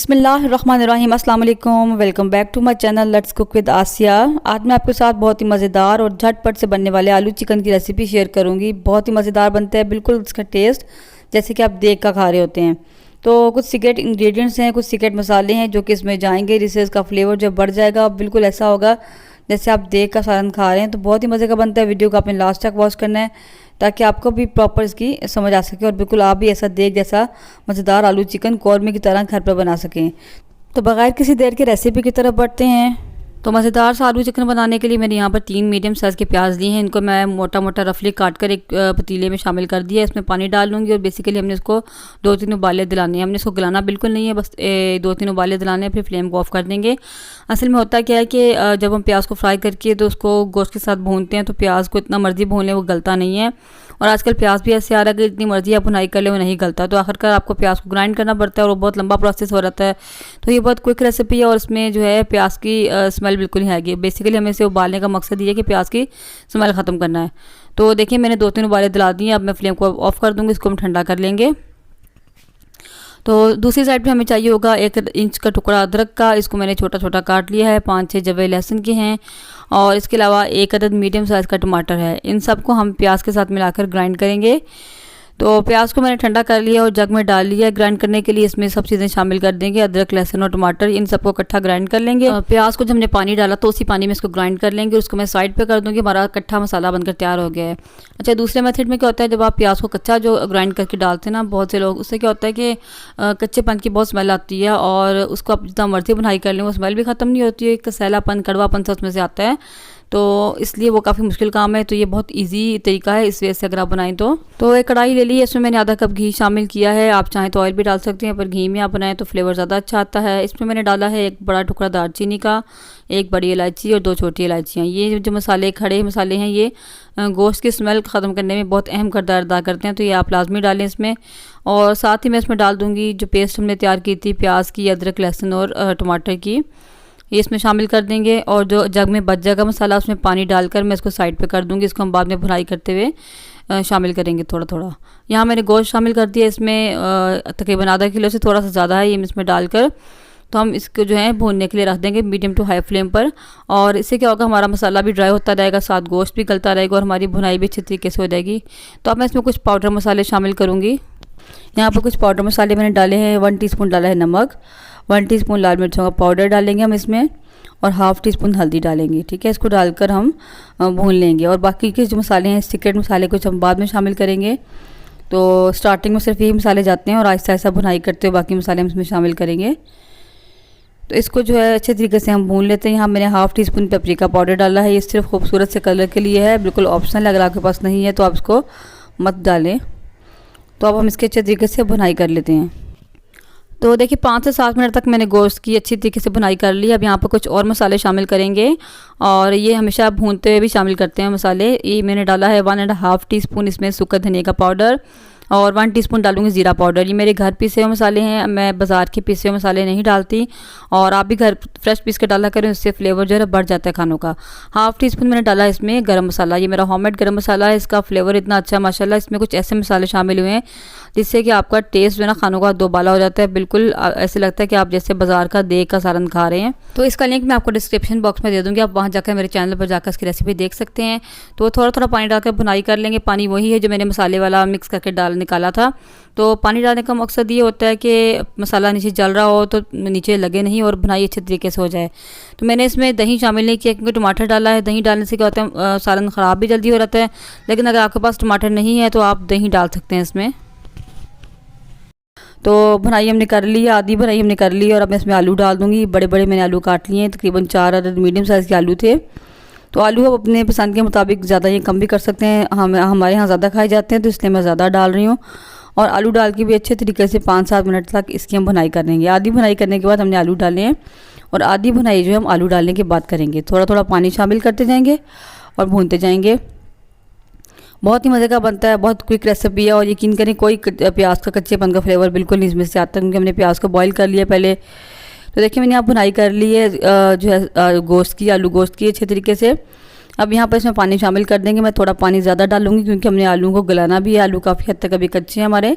बिस्मिल्लाहिर्रहमानिर्रहीम अस्सलाम वालेकुम। Welcome back to my channel let's cook with Asiya. आज मैं आपके साथ बहुत ही मज़ेदार और झटपट से बनने वाले आलू चिकन की रेसिपी शेयर करूंगी। बहुत ही मज़ेदार बनता है, बिल्कुल इसका टेस्ट जैसे कि आप देख कर खा रहे होते हैं। तो कुछ सीक्रेट इंग्रेडिएंट्स हैं, कुछ सीक्रेट मसाले हैं जो कि इसमें जाएंगे, जिससे इसका फ्लेवर जब बढ़ जाएगा बिल्कुल ऐसा होगा जैसे आप देख कर सालन खा रहे हैं। तो बहुत ही मज़े का बनता है। वीडियो को आपने लास्ट तक वॉच करना है ताकि आपको भी प्रॉपर इसकी समझ आ सके और बिल्कुल आप भी ऐसा देख जैसा मज़ेदार आलू चिकन कौरमे की तरह घर पर बना सकें। तो बगैर किसी देर के रेसिपी की तरफ बढ़ते हैं। तो मज़ेदार सा आलू चिकन बनाने के लिए मैंने यहाँ पर 3 मीडियम साइज़ के प्याज लिए हैं। इनको मैं मोटा मोटा रफली काट कर एक पतीले में शामिल कर दिया। इसमें पानी डाल लूँगी और बेसिकली हमने इसको 2-3 उबाले दिलाने हैं। हमने इसको गलाना बिल्कुल नहीं है, बस 2-3 उबाले दिलाने हैं, फिर फ्लेम को ऑफ कर देंगे। असल में होता क्या है कि जब हम प्याज को फ्राई करके तो उसको गोश्त के साथ भूनते हैं तो प्याज को इतना मर्जी भून लें वो गलता नहीं है। और आजकल प्याज भी ऐसे आ रहा है कि इतनी मर्जी आप भुनाई कर ले वो नहीं गलता। तो आखिरकार आपको प्याज को ग्राइंड करना पड़ता है और वो बहुत लंबा प्रोसेस हो जाता है। तो ये बहुत क्विक रेसिपी है और इसमें जो है प्याज की स्मेल बिल्कुल नहीं आएगी। बेसिकली हमें इसे उबालने का मकसद ये है कि प्याज की स्मेल ख़त्म करना है। तो देखिए मैंने 2-3 उबाले दिला दिए। अब मैं फ्लेम को ऑफ कर दूँगी, इसको हम ठंडा कर लेंगे। तो दूसरी साइड पे हमें चाहिए होगा 1 इंच का टुकड़ा अदरक का। इसको मैंने छोटा छोटा काट लिया है। 5-6 जवे लहसुन के हैं और इसके अलावा 1 अदद मीडियम साइज़ का टमाटर है। इन सबको हम प्याज के साथ मिलाकर ग्राइंड करेंगे। तो प्याज को मैंने ठंडा कर लिया और जग में डाल लिया ग्राइंड करने के लिए। इसमें सब चीज़ें शामिल कर देंगे, अदरक लहसुन और टमाटर, इन सबको इकट्ठा ग्राइंड कर लेंगे। प्याज को जब हमने पानी डाला तो उसी पानी में इसको ग्राइंड कर लेंगे। उसको मैं साइड पे कर दूंगी, हमारा इकट्ठा मसाला बनकर तैयार हो गया है। अच्छा, दूसरे मेथड में क्या होता है, जब आप प्याज को कच्चा जो ग्राइंड करके डालते हैं ना बहुत से लोग, उससे क्या होता है कि कच्चेपन की बहुत स्मेल आती है और उसको आप जितना मर्जी बुनाई कर लें वो स्मेल भी ख़त्म नहीं होती है। एक कसैलापन कड़वापन सा उसमें से आता है, तो इसलिए वो काफ़ी मुश्किल काम है। तो ये बहुत इजी तरीका है इस वजह से अगर आप बनाएं तो एक कढ़ाई ले ली है। इसमें मैंने आधा कप घी शामिल किया है। आप चाहें तो ऑयल भी डाल सकते हैं, पर घी में आप बनाएं तो फ्लेवर ज़्यादा अच्छा आता है। इसमें मैंने डाला है 1 बड़ा टुकड़ा दालचीनी का, 1 बड़ी इलायची और 2 छोटी इलायचियाँ। ये जो मसाले खड़े मसाले हैं ये गोश्त की स्मेल ख़त्म करने में बहुत अहम किरदार अदा करते हैं, तो ये आप लाजमी डालें इसमें। और साथ ही मैं इसमें डाल दूँगी जो पेस्ट हमने तैयार की थी प्याज की, अदरक लहसुन और टमाटर की, ये इसमें शामिल कर देंगे। और जो जग में बच जाएगा मसाला उसमें पानी डालकर मैं इसको साइड पे कर दूंगी। इसको हम बाद में भुनाई करते हुए शामिल करेंगे थोड़ा थोड़ा। यहाँ मैंने गोश्त शामिल कर दिया। इसमें तकरीबन आधा किलो से थोड़ा सा ज़्यादा है, ये इसमें डालकर तो हम इसको जो है भूनने के लिए रख देंगे मीडियम टू हाई फ्लेम पर। और इससे क्या होगा, हमारा मसाला भी ड्राई होता रहेगा, साथ गोश्त भी गलता रहेगा और हमारी भुनाई भी अच्छे तरीके से हो जाएगी। तो अब मैं इसमें कुछ पाउडर मसाले शामिल करूँगी। यहाँ पर कुछ पाउडर मसाले मैंने डाले हैं। 1 टीस्पून डाला है नमक, 1 टीस्पून लाल मिर्चों का पाउडर डालेंगे हम इसमें और 1/2 टीस्पून हल्दी डालेंगे। ठीक है, इसको डालकर हम भून लेंगे। और बाकी के जो मसाले हैं सीक्रेट मसाले कुछ हम बाद में शामिल करेंगे। तो स्टार्टिंग में सिर्फ यही मसाले जाते हैं और आहिस्ता आहिस्ता भुनाई करते हुए बाकी मसाले हम इसमें शामिल करेंगे। तो इसको जो है अच्छे तरीके से हम भून लेते हैं। यहाँ मैंने 1/2 टीस्पून पेपरिका पाउडर डाला है। ये सिर्फ खूबसूरत से कलर के लिए है, बिल्कुल ऑप्शनल है। अगर आपके पास नहीं है तो आप इसको मत डालें। तो अब हम इसके अच्छे तरीके से भुनाई कर लेते हैं। तो देखिए 5 से 7 मिनट तक मैंने गोश्त की अच्छी तरीके से भुनाई कर ली। अब यहाँ पर कुछ और मसाले शामिल करेंगे और ये हमेशा भूनते हुए भी शामिल करते हैं मसाले। ये मैंने डाला है 1.5 टीस्पून इसमें सूखा धनिया का पाउडर और 1 टीस्पून डालूंगी ज़ीरा पाउडर। ये मेरे घर पीसे हुए मसाले हैं, मैं बाज़ार के पीसे हुए मसाले नहीं डालती। और आप भी घर फ्रेश पीस के डाला करें, उससे फ्लेवर जो है बढ़ जाता है खानों का। 1/2 टीस्पून मैंने डाला इसमें गरम मसाला। ये मेरा होममेड गरम मसाला है, इसका फ्लेवर इतना अच्छा माशाल्लाह। इसमें कुछ ऐसे मसाले शामिल हुए हैं जिससे कि आपका टेस्ट जो है ना खानों का दोबाला हो जाता है। बिल्कुल ऐसे लगता है कि आप जैसे बाजार का देख का सालन खा रहे हैं। तो इसका लिंक मैं आपको डिस्क्रिप्शन बॉक्स में दे दूँगी, आप वहाँ जाकर मेरे चैनल पर जाकर इसकी रेसिपी देख सकते हैं। तो थोड़ा थोड़ा पानी डालकर भुनाई कर लेंगे। पानी वही है जो मैंने मसाले वाला मिक्स करके निकाला था। तो पानी डालने का मकसद ये होता है कि मसाला नीचे जल रहा हो तो नीचे लगे नहीं और भुनाई अच्छे तरीके से हो जाए। तो मैंने इसमें दही शामिल नहीं किया क्योंकि टमाटर डाला है। दही डालने से क्या होता है, सालन ख़राब भी जल्दी हो जाता है। लेकिन अगर आपके पास टमाटर नहीं है तो आप दही डाल सकते हैं इसमें। तो भुनाई हमने कर ली है, आधी भुनाई हमने कर ली और अब मैं इसमें आलू डाल दूँगी। बड़े बड़े मैंने आलू काट लिए हैं, तकरीबन 4 अदद मीडियम साइज़ के आलू थे। तो आलू आप अपने पसंद के मुताबिक ज़्यादा या कम भी कर सकते हैं। हमारे यहाँ ज़्यादा खाए जाते हैं तो इसलिए मैं ज़्यादा डाल रही हूँ। और आलू डाल के भी अच्छे तरीके से 5-7 मिनट तक इसकी हम भुनाई करेंगे। आधी भुनाई करने के बाद हमने आलू डाले हैं और आधी भुनाई जो है हम आलू डालने के बाद करेंगे। थोड़ा थोड़ा पानी शामिल करते जाएंगे और भूनते जाएंगे। बहुत ही मज़े का बनता है, बहुत क्विक रेसिपी है। और यकीन करें कोई प्याज का कच्चेपन का फ्लेवर बिल्कुल नहीं इसमें से आता, क्योंकि हमने प्याज को बॉईल कर लिया पहले। तो देखिए मैंने यहाँ भुनाई कर ली है जो है गोश्त की, आलू गोश्त की अच्छे तरीके से। अब यहाँ पर इसमें पानी शामिल कर देंगे। मैं थोड़ा पानी ज़्यादा डालूंगी क्योंकि हमने आलू को गलाना भी है। आलू काफ़ी हद तक अभी कच्चे हैं हमारे।